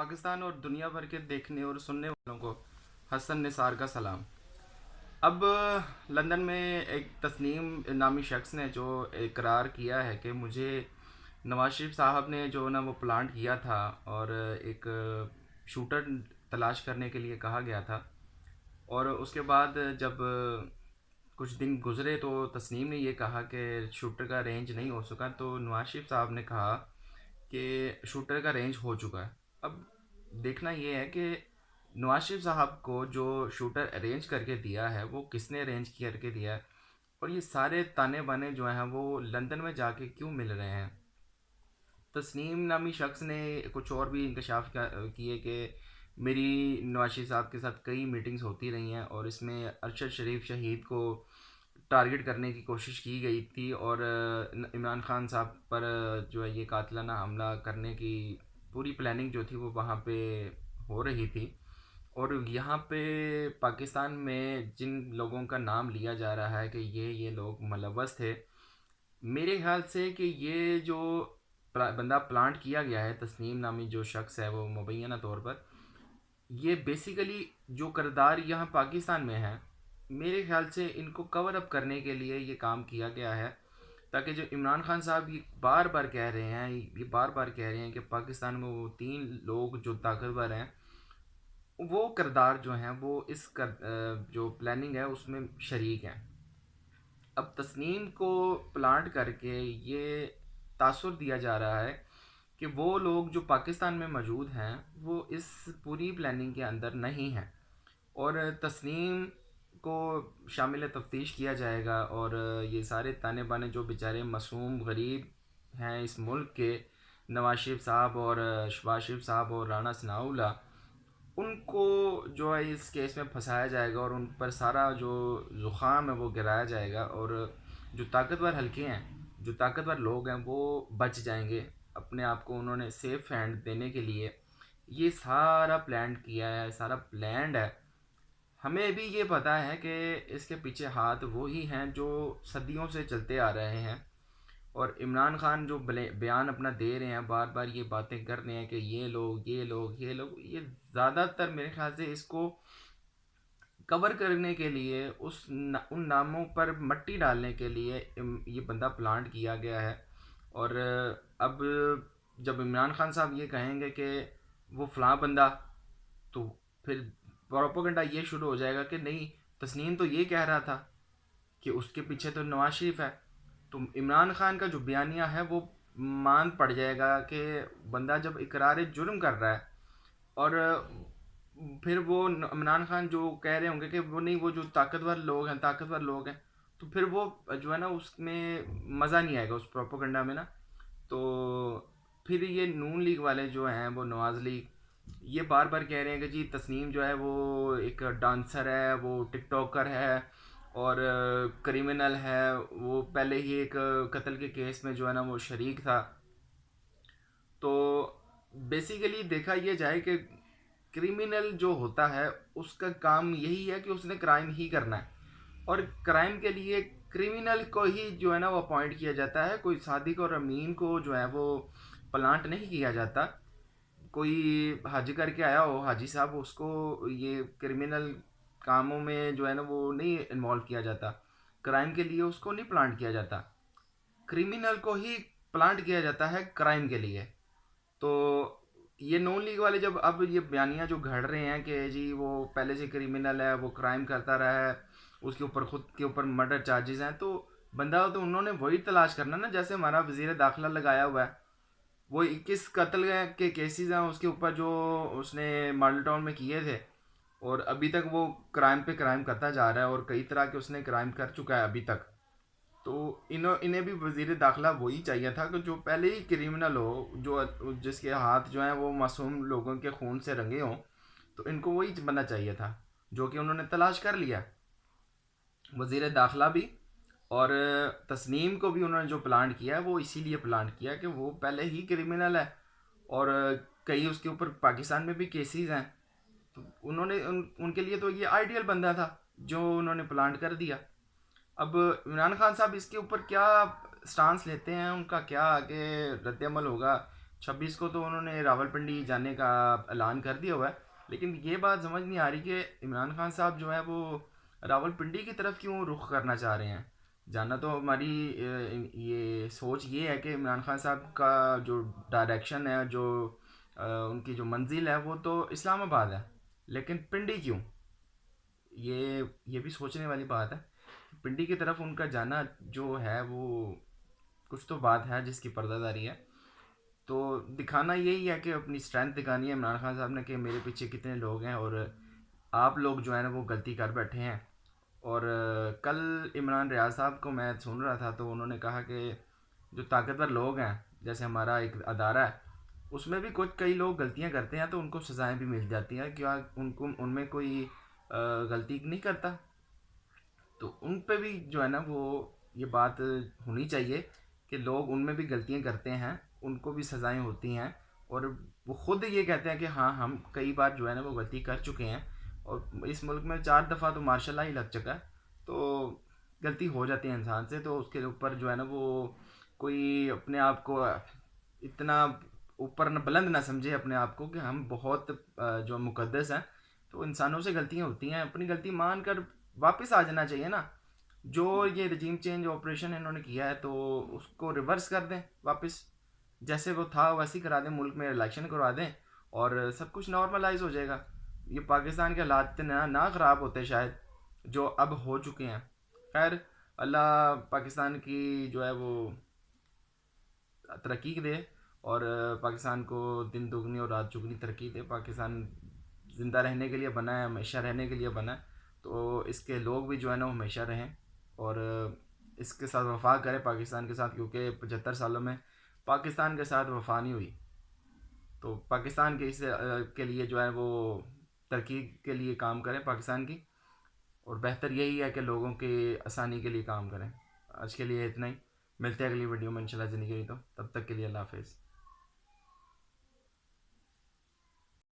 पाकिस्तान और दुनिया भर के देखने और सुनने वालों को हसन निसार का सलाम। अब लंदन में एक तस्नीम नामी शख्स ने जो इकरार किया है कि मुझे नवाज शरीफ साहब ने जो ना वो प्लांट किया था और एक शूटर तलाश करने के लिए कहा गया था। और उसके बाद जब कुछ दिन गुजरे तो तस्नीम ने ये कहा कि शूटर का रेंज नहीं हो सका, तो नवाज शरीफ साहब ने कहा कि शूटर का रेंज हो चुका है। अब देखना ये है कि नवाज शरीफ साहब को जो शूटर अरेंज करके दिया है वो किसने अरेंज करके दिया है, और ये सारे ताने बाने जो हैं वो लंदन में जाके क्यों मिल रहे हैं। तस्नीम नामी शख्स ने कुछ और भी इंकशाफ किए कि मेरी नवाज शरीफ साहब के साथ कई मीटिंग्स होती रही हैं और इसमें अरशद शरीफ शहीद को टारगेट करने की कोशिश की गई थी, और इमरान खान साहब पर जो है ये कातलाना हमला करने की पूरी प्लानिंग जो थी वो वहाँ पे हो रही थी। और यहाँ पे पाकिस्तान में जिन लोगों का नाम लिया जा रहा है कि ये लोग मुलव्वस थे, मेरे ख्याल से कि ये जो बंदा प्लांट किया गया है, तस्नीम नामी जो शख्स है वो मुबैना तौर पर, ये बेसिकली जो करदार यहाँ पाकिस्तान में है, मेरे ख्याल से इनको कवर अप करने के लिए ये काम किया गया है, ताकि जो इमरान खान साहब ये बार बार कह रहे हैं, ये बार बार कह रहे हैं कि पाकिस्तान में वो 3 लोग जो ताकतवर हैं, वो करदार जो हैं वो जो प्लानिंग है उसमें शरीक हैं। अब तस्नीम को प्लांट करके ये तासुर दिया जा रहा है कि वो लोग जो पाकिस्तान में मौजूद हैं वो इस पूरी प्लानिंग के अंदर नहीं हैं, और तस्नीम को शामिल तफ्तीश किया जाएगा। और ये सारे ताने बाने जो बेचारे मासूम गरीब हैं इस मुल्क के, नवाज शरीफ साहब और शहबाज शरीफ साहब और राना सनाउल्लाह, उनको जो है इस केस में फंसाया जाएगा और उन पर सारा जो ज़ुकाम है वो गिराया जाएगा। और जो ताकतवर हल्के हैं, जो ताकतवर लोग हैं वो बच जाएंगे। अपने आप को उन्होंने सेफ हैंड देने के लिए ये सारा प्लान किया है, सारा प्लान्ड है। हमें भी ये पता है कि इसके पीछे हाथ वो ही हैं जो सदियों से चलते आ रहे हैं। और इमरान खान जो बयान अपना दे रहे हैं, बार बार ये बातें कर रहे हैं कि ये लोग, ये ज़्यादातर मेरे ख्याल से इसको कवर करने के लिए उन नामों पर मट्टी डालने के लिए ये बंदा प्लांट किया गया है। और अब जब इमरान खान साहब ये कहेंगे कि वो फ़लाँ बंदा, तो फिर प्रोपोगंडा ये शुरू हो जाएगा कि नहीं, तस्नीम तो ये कह रहा था कि उसके पीछे तो नवाज शरीफ है। तो इमरान खान का जो बयानिया है वो मान पड़ जाएगा कि बंदा जब इकरार जुर्म कर रहा है, और फिर वो इमरान खान जो कह रहे होंगे कि वो नहीं, वो जो ताकतवर लोग हैं, तो फिर वो जो है ना उसमें मज़ा नहीं आएगा उस प्रोपोगंडा में ना। तो फिर ये नून लीग वाले जो हैं, वो नवाज लीग, ये बार बार कह रहे हैं कि जी तस्नीम जो है वो एक डांसर है, वो टिकटॉकर है और क्रिमिनल है, वो पहले ही एक कत्ल के केस में जो है ना वो शरीक था। तो बेसिकली देखा यह जाए कि क्रिमिनल जो होता है उसका काम यही है कि उसने क्राइम ही करना है, और क्राइम के लिए क्रिमिनल को ही जो है ना वो अपॉइंट किया जाता है। कोई सादिक और अमीन को जो है वो प्लांट नहीं किया जाता। कोई हज करके आया हो हाजी साहब, उसको ये क्रिमिनल कामों में जो है ना वो नहीं इन्वॉल्व किया जाता। क्राइम के लिए उसको नहीं प्लांट किया जाता, क्रिमिनल को ही प्लांट किया जाता है क्राइम के लिए। तो ये नॉन लीग वाले जब अब ये बयानियाँ जो घड़ रहे हैं कि जी वो पहले से क्रिमिनल है, वो क्राइम करता रहा है, उसके ऊपर खुद के ऊपर मर्डर चार्जेस हैं, तो बंदा तो उन्होंने वही तलाश करना ना, जैसे हमारा वजीर दाखिला लगाया हुआ है, वो 21 कत्ल के केसेस हैं उसके ऊपर जो उसने मॉडल टाउन में किए थे, और अभी तक वो क्राइम पे क्राइम करता जा रहा है और कई तरह के उसने क्राइम कर चुका है अभी तक। तो इन्हें भी वजीर दाखिला वही चाहिए था कि जो पहले ही क्रिमिनल हो, जो जिसके हाथ जो हैं वो मासूम लोगों के खून से रंगे हों, तो इनको वही बनना चाहिए था, जो कि उन्होंने तलाश कर लिया। वजीर दाखिला भी और तस्नीम को भी उन्होंने जो प्लांट किया है वो इसीलिए प्लांट किया कि वो पहले ही क्रिमिनल है, और कई उसके ऊपर पाकिस्तान में भी केसेस हैं। तो उनके लिए तो ये आइडियल बंदा था जो उन्होंने प्लांट कर दिया। अब इमरान खान साहब इसके ऊपर क्या स्टांस लेते हैं, उनका क्या आगे रद्दमल होगा, 26 को तो उन्होंने रावलपिंडी जाने का ऐलान कर दिया हुआ है। लेकिन ये बात समझ नहीं आ रही कि इमरान खान साहब जो है वो रावलपिंडी की तरफ क्यों रुख करना चाह रहे हैं। जाना तो हमारी ये सोच ये है कि इमरान खान साहब का जो डायरेक्शन है, जो उनकी जो मंजिल है वो तो इस्लामाबाद है। लेकिन पिंडी क्यों, ये भी सोचने वाली बात है। पिंडी की तरफ उनका जाना जो है वो कुछ तो बात है जिसकी पर्दादारी है। तो दिखाना यही है कि अपनी स्ट्रेंथ दिखानी है इमरान खान साहब ने कि मेरे पीछे कितने लोग हैं और आप लोग जो है ना वो गलती कर बैठे हैं। और कल इमरान रियाज साहब को मैं सुन रहा था तो उन्होंने कहा कि जो ताकतवर लोग हैं, जैसे हमारा एक अदारा है, उसमें भी कुछ कई लोग गलतियां करते हैं तो उनको सज़ाएं भी मिल जाती हैं। क्या उनको उनमें कोई गलती नहीं करता? तो उन पे भी जो है ना वो ये बात होनी चाहिए कि लोग उनमें भी गलतियां करते हैं, उनको भी सज़ाएं होती हैं। और वो खुद ये कहते हैं कि हाँ हम कई बार जो है ना वो गलती कर चुके हैं। और इस मुल्क में 4 दफ़ा तो मार्शल ही लग चुका है। तो गलती हो जाती है इंसान से, तो उसके ऊपर जो है ना वो कोई अपने आप को इतना ऊपर न बुलंद ना समझे अपने आप को कि हम बहुत जो मुकद्दस हैं। तो इंसानों से गलतियां होती हैं, अपनी गलती मान कर वापस आ जाना चाहिए ना। जो ये रजीम चेंज ऑपरेशन इन्होंने किया है तो उसको रिवर्स कर दें वापस, जैसे वो था वैसे ही करा दें, मुल्क में इलेक्शन करवा दें और सब कुछ नॉर्मलाइज हो जाएगा। ये पाकिस्तान के हालात इतने ना ख़राब होते शायद जो अब हो चुके हैं। खैर, अल्लाह पाकिस्तान की जो है वो तरक्की दे और पाकिस्तान को दिन दुगनी और रात चुगनी तरक्की दे। पाकिस्तान ज़िंदा रहने के लिए बना है, हमेशा रहने के लिए बना है। तो इसके लोग भी जो है ना वो हमेशा रहें और इसके साथ वफा करें पाकिस्तान के साथ, क्योंकि 75 सालों में पाकिस्तान के साथ वफा नहीं हुई। तो पाकिस्तान के के लिए जो है वो तरक्की के लिए काम करें पाकिस्तान की। और बेहतर यही है कि लोगों के आसानी के लिए काम करें। आज के लिए इतना ही, मिलते हैं अगली वीडियो में इंशाल्लाह ज़िंदगी रही तो। तब तक के लिए अल्लाह हाफिज़।